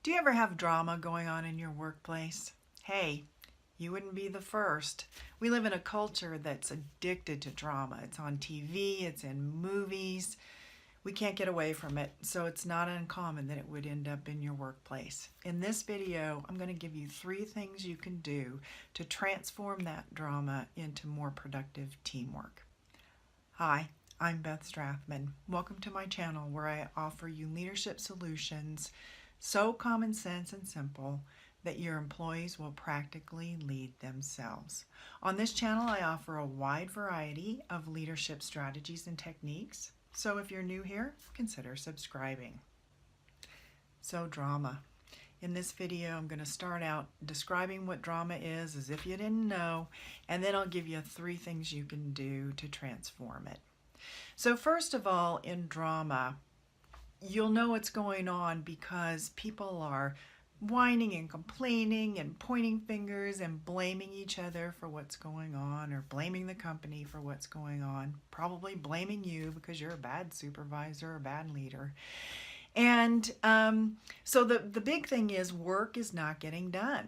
Do you ever have drama going on in your workplace? Hey, you wouldn't be the first. We live in a culture that's addicted to drama. It's on TV, it's in movies. We can't get away from it, so it's not uncommon that it would end up in your workplace. In this video, I'm going to give you 3 things you can do to transform that drama into more productive teamwork. Hi, I'm Beth Strathman. Welcome to my channel where I offer you leadership solutions so common sense and simple that your employees will practically lead themselves. On this channel, I offer a wide variety of leadership strategies and techniques. So if you're new here, consider subscribing. So drama. In this video, I'm going to start out describing what drama is as if you didn't know, and then I'll give you 3 things you can do to transform it. So first of all, in drama, you'll know what's going on because people are whining and complaining and pointing fingers and blaming each other for what's going on, or blaming the company for what's going on, probably blaming you because you're a bad supervisor or a bad leader. And so the big thing is work is not getting done.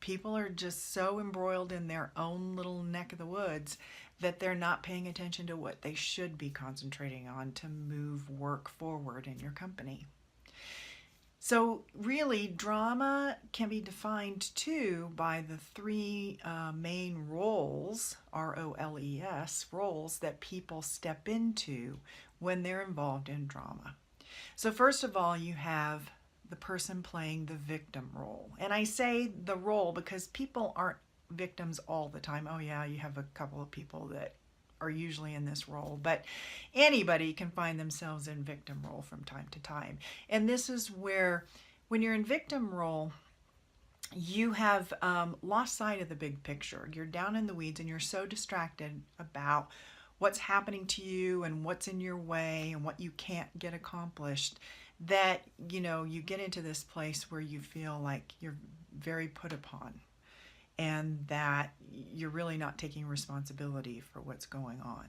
People are just so embroiled in their own little neck of the woods that they're not paying attention to what they should be concentrating on to move work forward in your company. So really, drama can be defined too by the 3 main roles, R-O-L-E-S, roles that people step into when they're involved in drama. So first of all, you have the person playing the victim role. And I say the role because people aren't victims all the time. Oh yeah, you have a couple of people that are usually in this role, but anybody can find themselves in victim role from time to time. And this is where, when you're in victim role, you have lost sight of the big picture. You're down in the weeds and you're so distracted about what's happening to you and what's in your way and what you can't get accomplished that, you get into this place where you feel like you're very put upon and that you're really not taking responsibility for what's going on.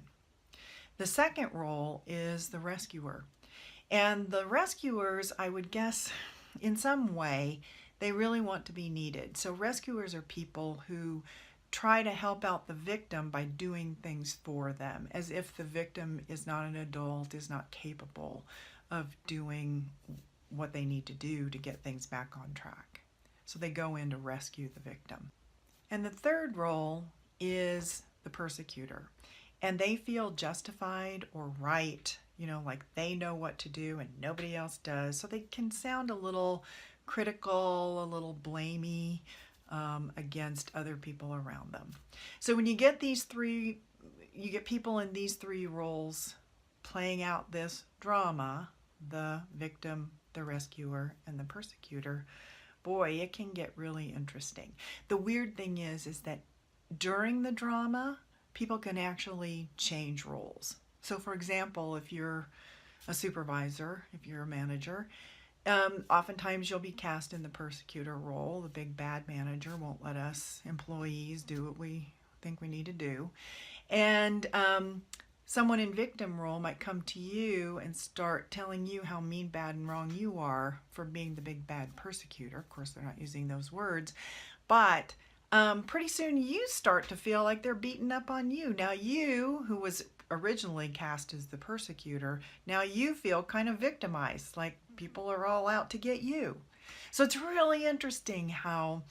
The second role is the rescuer. And the rescuers, I would guess, in some way, they really want to be needed. So rescuers are people who try to help out the victim by doing things for them, as if the victim is not an adult, is not capable of doing what they need to do to get things back on track. So they go in to rescue the victim. And the third role is the persecutor. And they feel justified or right, like they know what to do and nobody else does. So they can sound a little critical, a little blamey against other people around them. So when you get you get people in these 3 roles playing out this drama, the victim, the rescuer, and the persecutor, boy, it can get really interesting. The weird thing is that during the drama, people can actually change roles. So for example, if you're a supervisor, if you're a manager, oftentimes you'll be cast in the persecutor role. The big bad manager won't let us employees do what we think we need to do. And someone in victim role might come to you and start telling you how mean, bad, and wrong you are for being the big bad persecutor. Of course, they're not using those words, but pretty soon you start to feel like they're beating up on you. Now you, who was originally cast as the persecutor, now you feel kind of victimized, like people are all out to get you. So it's really interesting how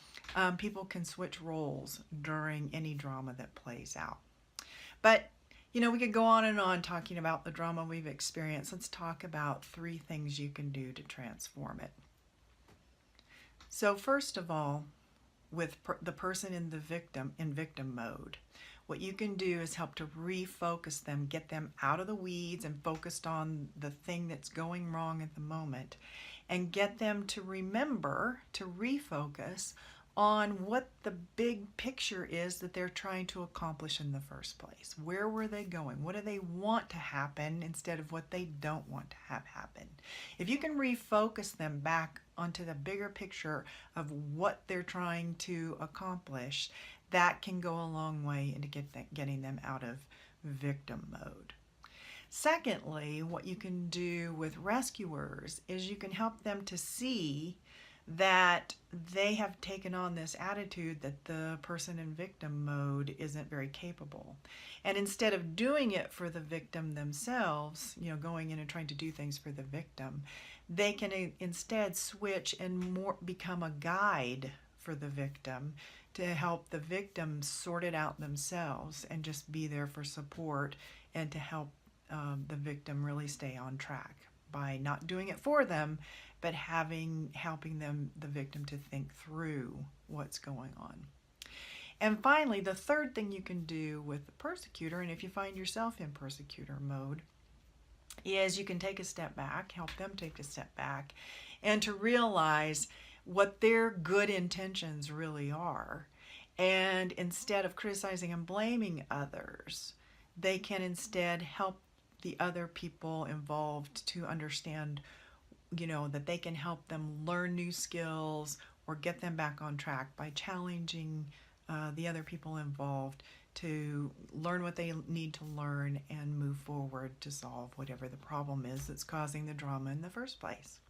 people can switch roles during any drama that plays out. But we could go on and on talking about the drama we've experienced. Let's talk about 3 things you can do to transform it. So first of all, with the person in victim mode, what you can do is help to refocus them, get them out of the weeds and focused on the thing that's going wrong at the moment, and get them to remember to refocus on what the big picture is that they're trying to accomplish in the first place. Where were they going? What do they want to happen instead of what they don't want to have happen? If you can refocus them back onto the bigger picture of what they're trying to accomplish, that can go a long way into getting them out of victim mode. Secondly, what you can do with rescuers is you can help them to see that they have taken on this attitude that the person in victim mode isn't very capable. And instead of doing it for the victim themselves, going in and trying to do things for the victim, they can instead switch and more become a guide for the victim to help the victim sort it out themselves and just be there for support and to help the victim really stay on track by not doing it for them, but helping the victim to think through what's going on. And finally, the third thing you can do with the persecutor, and if you find yourself in persecutor mode, is you can take a step back, help them take a step back, and to realize what their good intentions really are. And instead of criticizing and blaming others, they can instead help the other people involved to understand, that they can help them learn new skills or get them back on track by challenging the other people involved to learn what they need to learn and move forward to solve whatever the problem is that's causing the drama in the first place.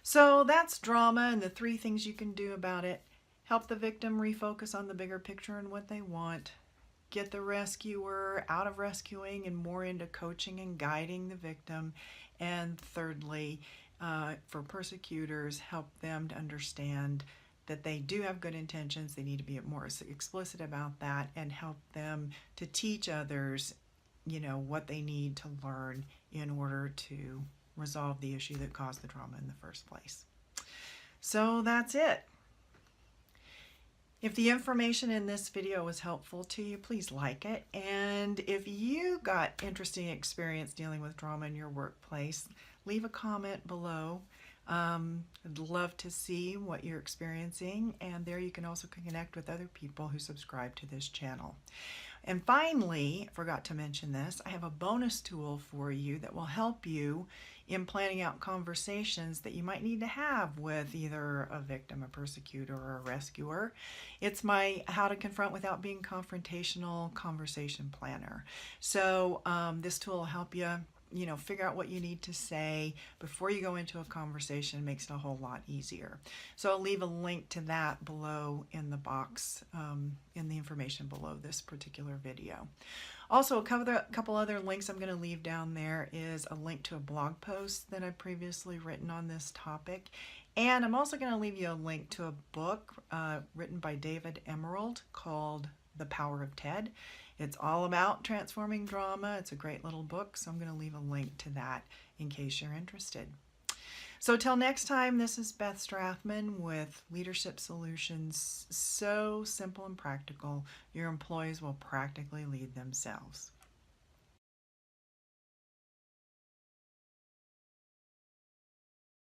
So that's drama and the 3 things you can do about it. Help the victim refocus on the bigger picture and what they want. Get the rescuer out of rescuing and more into coaching and guiding the victim. And thirdly, for persecutors, help them to understand that they do have good intentions. They need to be more explicit about that and help them to teach others, what they need to learn in order to resolve the issue that caused the drama in the first place. So that's it. If the information in this video was helpful to you, please like it. And if you got interesting experience dealing with drama in your workplace, leave a comment below. I'd love to see what you're experiencing, and there you can also connect with other people who subscribe to this channel. And finally, forgot to mention this, I have a bonus tool for you that will help you in planning out conversations that you might need to have with either a victim, a persecutor, or a rescuer. It's my How to Confront Without Being Confrontational conversation planner. So this tool will help you figure out what you need to say before you go into a conversation. Makes it a whole lot easier. So I'll leave a link to that below in the box, in the information below this particular video. Also, a couple other links I'm going to leave down there is a link to a blog post that I've previously written on this topic. And I'm also going to leave you a link to a book written by David Emerald called The Power of TED. It's all about transforming drama. It's a great little book, so I'm going to leave a link to that in case you're interested. So till next time, this is Beth Strathman with Leadership Solutions. So simple and practical, your employees will practically lead themselves.